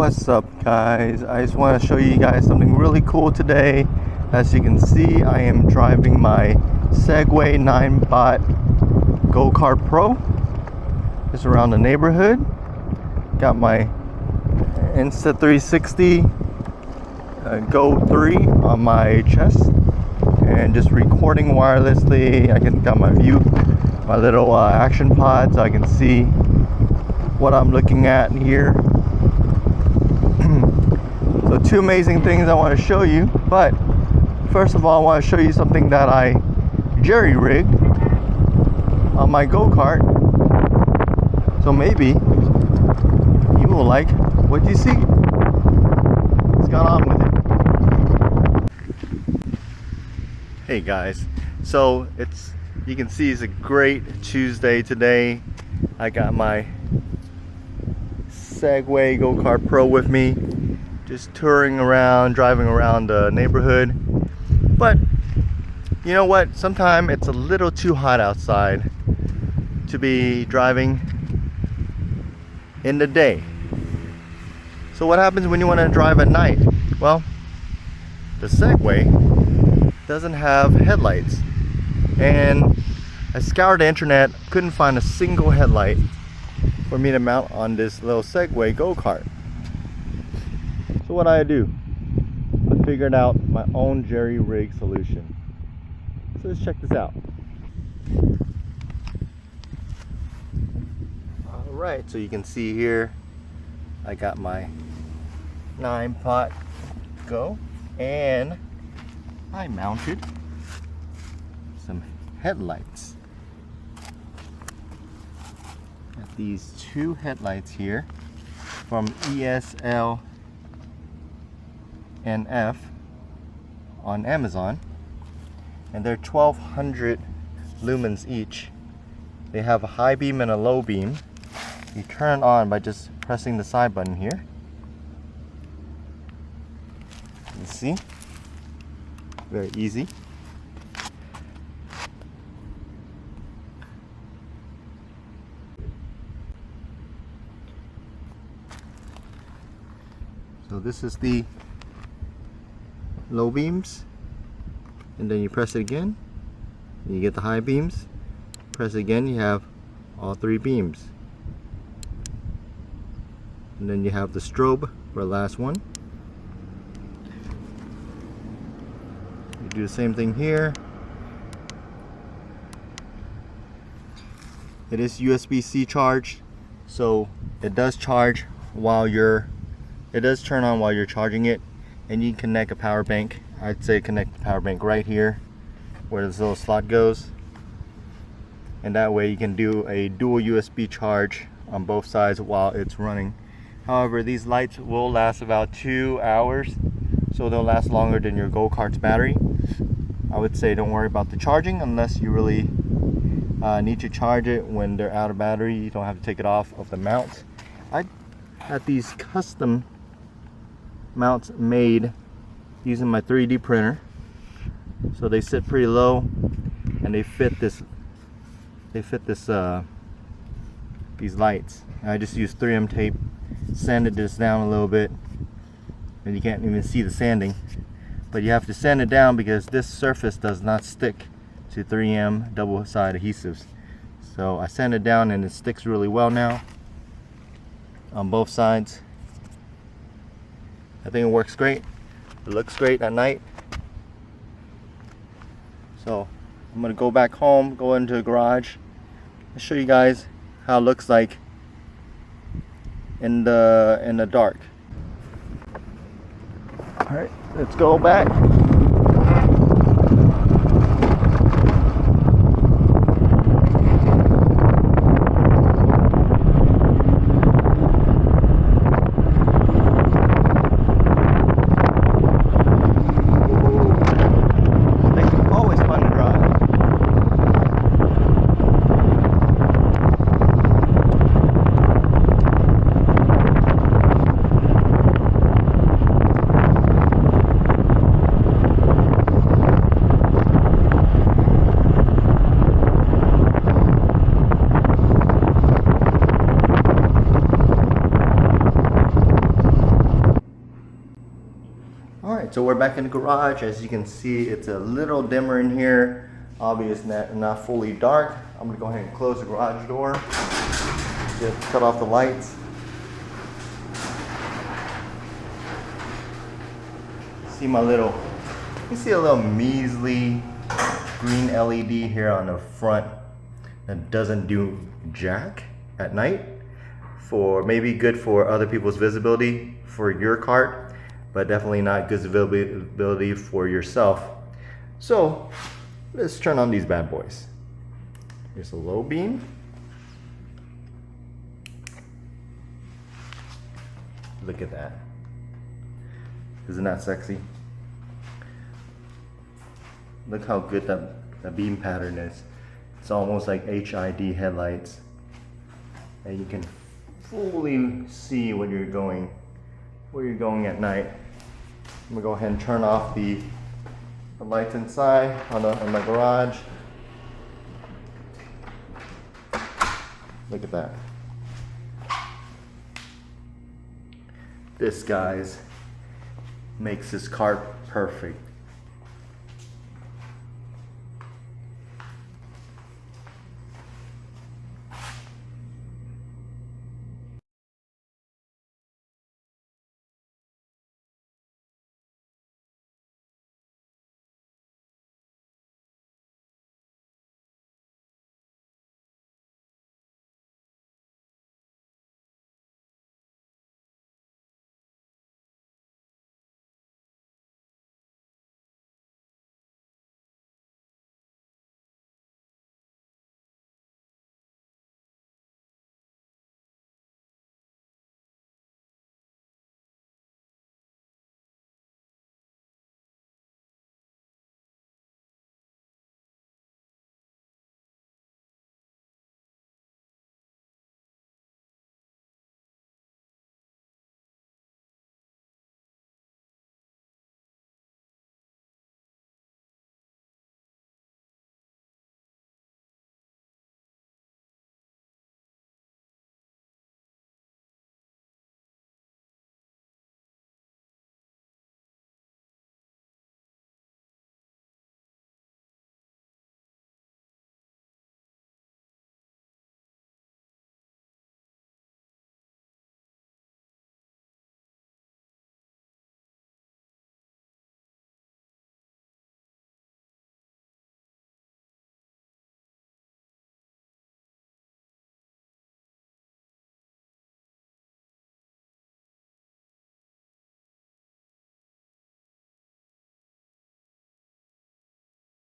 What's up, guys? I just want to show you guys something really cool today. As you can see, I am driving my Segway 9-bot GoKart Pro just around the neighborhood. Got my Insta360 Go 3 on my chest and just recording wirelessly. I got my view, my little action pod, so I can see what I'm looking at here. So two amazing things I want to show you, but first of all I want to show you something that I jerry-rigged on my go-kart, so maybe you will like what you see. Let's get on with it. Hey guys, so you can see it's a great Tuesday today. I got my Segway GoKart Pro with me, just touring around, driving around the neighborhood. But you know what, sometimes it's a little too hot outside to be driving in the day. So what happens when you want to drive at night? Well, the Segway doesn't have headlights, and I scoured the internet, couldn't find a single headlight for me to mount on this little Segway go-kart. So what I do, I figured out my own jerry-rig solution. So let's check this out. Alright, so you can see here I got my 9-pot Go, and I mounted some headlights. Got these two headlights here from ESL and F on Amazon, and they're 1200 lumens each. They have a high beam and a low beam. You turn it on by just pressing the side button here. You see, very easy. So this is the low beams, and then you press it again, you get the high beams. Press it again, you have all three beams, and then you have the strobe for the last one. You do the same thing here. It is USB-C charged, so it does charge while it does turn on while you're charging it. And you can connect a power bank. I'd say connect the power bank right here where this little slot goes, and that way you can do a dual USB charge on both sides while it's running. However, these lights will last about 2 hours, so they'll last longer than your go-kart's battery. I would say don't worry about the charging unless you really need to charge it when they're out of battery. You don't have to take it off of the mount. I had these custom mounts made using my 3D printer, so they sit pretty low and they fit these lights. And I just used 3M tape, sanded this down a little bit, and you can't even see the sanding, but you have to sand it down because this surface does not stick to 3M double-sided adhesives. So I sanded it down and it sticks really well now on both sides. I think it works great. It looks great at night. So I'm gonna go back home, go into the garage, and show you guys how it looks like in the dark. All right, let's go back. Alright, so we're back in the garage. As you can see, it's a little dimmer in here. Obviously not fully dark. I'm gonna go ahead and close the garage door. Just cut off the lights. See my little, you see a little measly green LED here on the front that doesn't do jack at night. For maybe good for other people's visibility for your cart, but definitely not good visibility for yourself. So let's turn on these bad boys. Here's a low beam. Look at that. Isn't that sexy? Look how good that beam pattern is. It's almost like HID headlights. And you can fully see where you're going at night. I'm gonna go ahead and turn off the lights inside on my garage. Look at that. This, guys, makes this cart perfect.